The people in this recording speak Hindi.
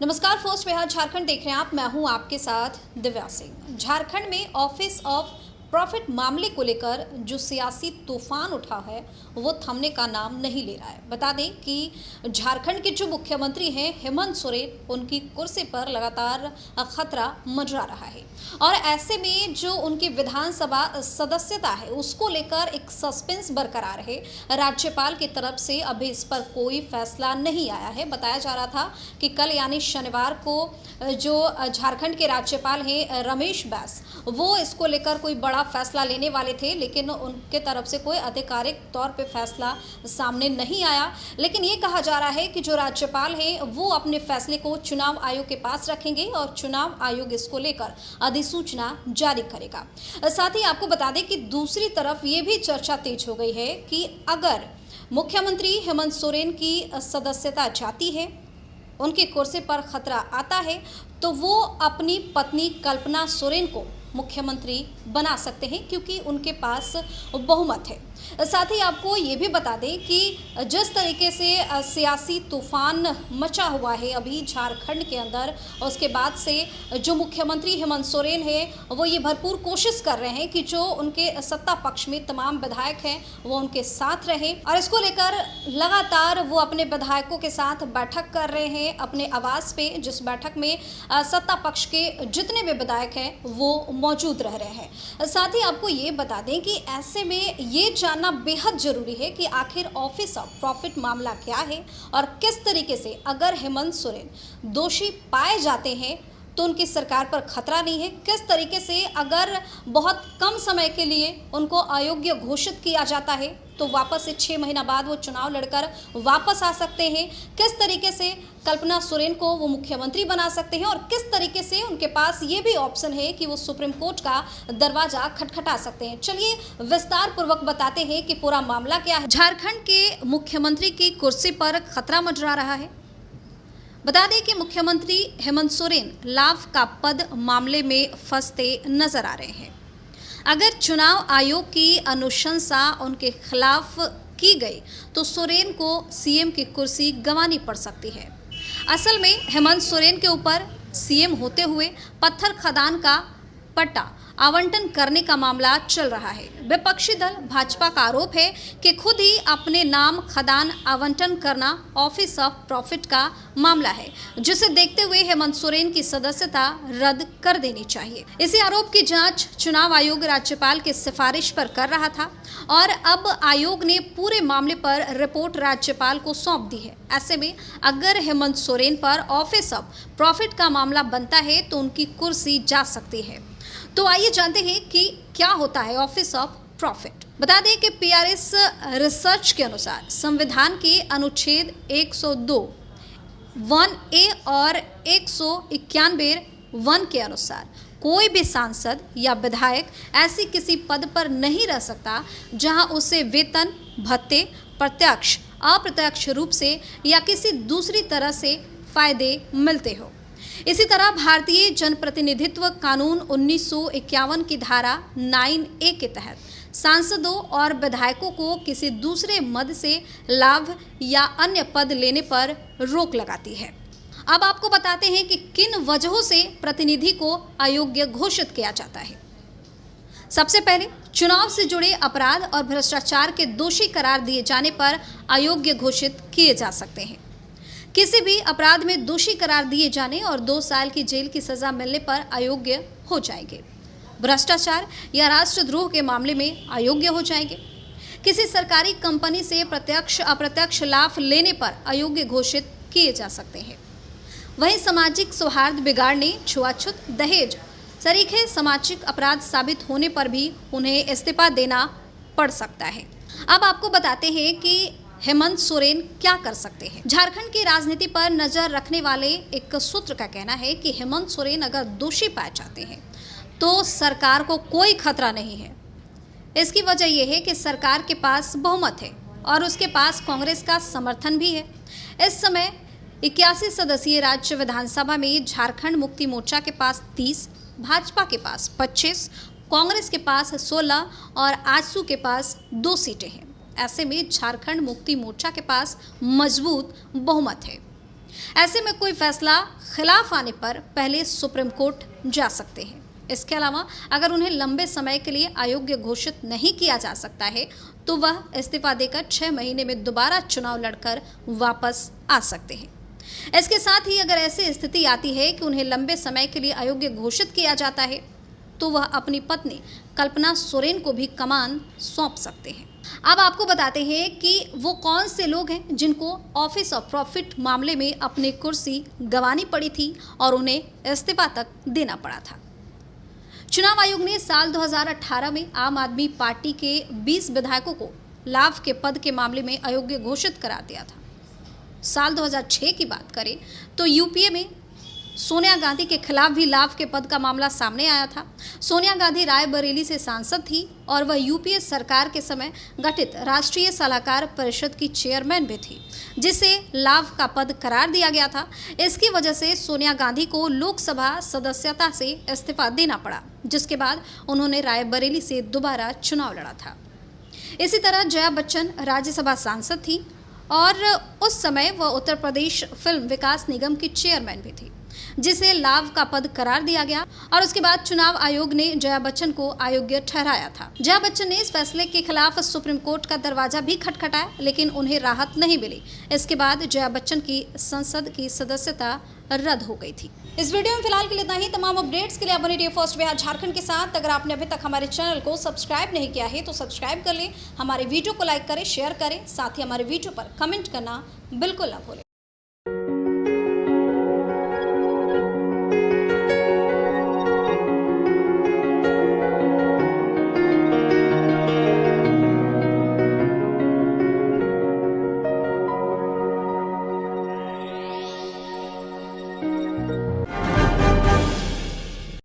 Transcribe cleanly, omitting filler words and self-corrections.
नमस्कार, फर्स्ट बिहार झारखंड देख रहे हैं आप। मैं हूं आपके साथ दिव्या सिंह। झारखंड में ऑफिस ऑफ प्रॉफिट मामले को लेकर जो सियासी तूफान उठा है वो थमने का नाम नहीं ले रहा है। बता दें कि झारखंड के जो मुख्यमंत्री हैं हेमंत सोरेन, उनकी कुर्सी पर लगातार खतरा मंडरा रहा है और ऐसे में जो उनकी विधानसभा सदस्यता है उसको लेकर एक सस्पेंस बरकरार है। राज्यपाल की तरफ से अभी इस पर कोई फैसला नहीं आया है। बताया जा रहा था कि कल यानी शनिवार को जो झारखंड के राज्यपाल हैं रमेश बैस, वो इसको लेकर कोई बड़ा फैसला लेने वाले थे, लेकिन उनके तरफ से कोई आधिकारिक तौर पे फैसला सामने नहीं आया। लेकिन ये कहा जा रहा है कि जो राज्यपाल हैं वो अपने फैसले को चुनाव आयोग के पास रखेंगे और चुनाव आयोग इसको लेकर अधिसूचना जारी करेगा। साथ ही आपको बता दें कि दूसरी तरफ ये भी चर्चा तेज हो गई है कि अगर मुख्यमंत्री हेमंत सोरेन की सदस्यता जाती है, उनकी कुर्सी पर खतरा आता है, तो वो अपनी पत्नी कल्पना सोरेन को मुख्यमंत्री बना सकते हैं क्योंकि उनके पास बहुमत है। साथ ही आपको ये भी बता दें कि जिस तरीके से सियासी तूफान मचा हुआ है अभी झारखंड के अंदर, उसके बाद से जो मुख्यमंत्री हेमंत सोरेन है वो ये भरपूर कोशिश कर रहे हैं कि जो उनके सत्ता पक्ष में तमाम विधायक हैं वो उनके साथ रहें और इसको लेकर लगातार वो अपने विधायकों के साथ बैठक कर रहे हैं अपने आवास पे, जिस बैठक में सत्ता पक्ष के जितने भी विधायक हैं वो मौजूद रह रहे हैं। साथ ही आपको ये बता दें कि ऐसे में ये जानना बेहद जरूरी है कि आखिर ऑफिस ऑफ प्रॉफिट मामला क्या है और किस तरीके से अगर हेमंत सोरेन दोषी पाए जाते हैं तो उनकी सरकार पर खतरा नहीं है। किस तरीके से अगर बहुत कम समय के लिए उनको अयोग्य घोषित किया जाता है तो वापस से 6 महीना बाद वो चुनाव लड़कर वापस आ सकते हैं। किस तरीके से कल्पना सोरेन को वो मुख्यमंत्री बना सकते हैं और किस तरीके से उनके पास ये भी ऑप्शन है कि वो सुप्रीम कोर्ट का दरवाजा खटखटा सकते हैं। चलिए विस्तार पूर्वक बताते हैं कि पूरा मामला क्या है। झारखंड के मुख्यमंत्री की कुर्सी पर खतरा मंडरा रहा है। बता दें कि मुख्यमंत्री हेमंत सोरेन लाभ का पद मामले में फंसते नजर आ रहे हैं। अगर चुनाव आयोग की अनुशंसा उनके खिलाफ की गई तो सोरेन को सीएम की कुर्सी गंवानी पड़ सकती है। असल में हेमंत सोरेन के ऊपर सीएम होते हुए पत्थर खदान का पट्टा आवंटन करने का मामला चल रहा है। विपक्षी दल भाजपा का आरोप है कि खुद ही अपने नाम खदान आवंटन करना ऑफिस ऑफ प्रॉफिट का मामला है, जिसे देखते हुए हेमंत सोरेन की सदस्यता रद्द कर देनी चाहिए। इसी आरोप की जांच चुनाव आयोग राज्यपाल की सिफारिश पर कर रहा था और अब आयोग ने पूरे मामले पर रिपोर्ट राज्यपाल को सौंप दी है। ऐसे में अगर हेमंत सोरेन पर ऑफिस ऑफ प्रॉफिट का मामला बनता है तो उनकी कुर्सी जा सकती है। तो आइए जानते हैं कि क्या होता है ऑफिस ऑफ प्रॉफिट। बता दें कि पीआरएस रिसर्च के अनुसार संविधान के अनुच्छेद 102 1A और 191 1 के अनुसार कोई भी सांसद या विधायक ऐसी किसी पद पर नहीं रह सकता जहां उसे वेतन, भत्ते प्रत्यक्ष अप्रत्यक्ष रूप से या किसी दूसरी तरह से फायदे मिलते हो। इसी तरह भारतीय जनप्रतिनिधित्व कानून 1951 की धारा 9A के तहत सांसदों और विधायकों को किसी दूसरे मद से लाभ या अन्य पद लेने पर रोक लगाती है। अब आपको बताते हैं कि किन वजहों से प्रतिनिधि को अयोग्य घोषित किया जाता है। सबसे पहले चुनाव से जुड़े अपराध और भ्रष्टाचार के दोषी करार दिए जाने पर अयोग्य घोषित किए जा सकते हैं। किसी भी अपराध में दोषी करार दिए जाने और 2 साल की जेल की सजा मिलने पर अयोग्य हो जाएंगे। भ्रष्टाचार या राष्ट्रद्रोह के मामले में अयोग्य हो जाएंगे। किसी सरकारी कंपनी से प्रत्यक्ष अप्रत्यक्ष लाभ लेने पर अयोग्य घोषित किए जा सकते हैं। वहीं सामाजिक सौहार्द बिगाड़ने, छुआछूत, दहेज सरीखे सामाजिक अपराध साबित होने पर भी उन्हें इस्तीफा देना पड़ सकता है। अब आपको बताते हैं कि हेमंत सोरेन क्या कर सकते हैं। झारखंड की राजनीति पर नजर रखने वाले एक सूत्र का कहना है कि हेमंत सोरेन अगर दोषी पाए जाते हैं तो सरकार को कोई खतरा नहीं है। इसकी वजह यह है कि सरकार के पास बहुमत है और उसके पास कांग्रेस का समर्थन भी है। इस समय 81 सदस्यीय राज्य विधानसभा में झारखंड मुक्ति मोर्चा के पास 30, भाजपा के पास 25, कांग्रेस के पास 16 और आजसू के पास 2 सीटें हैं। ऐसे में झारखंड मुक्ति मोर्चा के पास मजबूत बहुमत है। ऐसे में कोई फैसला खिलाफ आने पर पहले सुप्रीम कोर्ट जा सकते हैं। इसके अलावा अगर उन्हें लंबे समय के लिए अयोग्य घोषित नहीं किया जा सकता है तो वह इस्तीफा देकर 6 महीने में दोबारा चुनाव लड़कर वापस आ सकते हैं। इसके साथ ही अगर ऐसी स्थिति आती है कि उन्हें लंबे समय के लिए अयोग्य घोषित किया जाता है तो वह अपनी पत्नी कल्पना सोरेन को भी कमान सौंप सकते हैं। अब आपको बताते हैं कि वो कौन से लोग हैं जिनको ऑफिस ऑफ प्रॉफिट मामले में अपनी कुर्सी गंवानी पड़ी थी और उन्हें इस्तीफा तक देना पड़ा था। चुनाव आयोग ने साल 2018 में आम आदमी पार्टी के 20 विधायकों को लाभ के पद के मामले में अयोग्य घोषित करा दिया था। साल 2006 की बात करें तो यूपीए में सोनिया गांधी के खिलाफ भी लाभ के पद का मामला सामने आया था। सोनिया गांधी रायबरेली से सांसद थी और वह यूपीए सरकार के समय गठित राष्ट्रीय सलाहकार परिषद की चेयरमैन भी थी, जिसे लाभ का पद करार दिया गया था। इसकी वजह से सोनिया गांधी को लोकसभा सदस्यता से इस्तीफा देना पड़ा, जिसके बाद उन्होंने रायबरेली से दोबारा चुनाव लड़ा था। इसी तरह जया बच्चन राज्यसभा सांसद थी और उस समय वह उत्तर प्रदेश फिल्म विकास निगम की चेयरमैन भी थी, जिसे लाभ का पद करार दिया गया और उसके बाद चुनाव आयोग ने जया बच्चन को अयोग्य ठहराया था। जया बच्चन ने इस फैसले के खिलाफ सुप्रीम कोर्ट का दरवाजा भी खटखटाया, लेकिन उन्हें राहत नहीं मिली। इसके बाद जया बच्चन की संसद की सदस्यता रद्द हो गई थी। इस वीडियो में फिलहाल के लिए इतना ही। तमाम अपडेट्स के लिए आप बने रहिए फर्स्ट बिहार झारखंड के साथ। अगर आपने अभी तक हमारे चैनल को सब्सक्राइब नहीं किया है तो सब्सक्राइब कर लें, हमारे वीडियो को लाइक करें, शेयर करें, साथ ही हमारे वीडियो पर कमेंट करना बिल्कुल ना भूलें।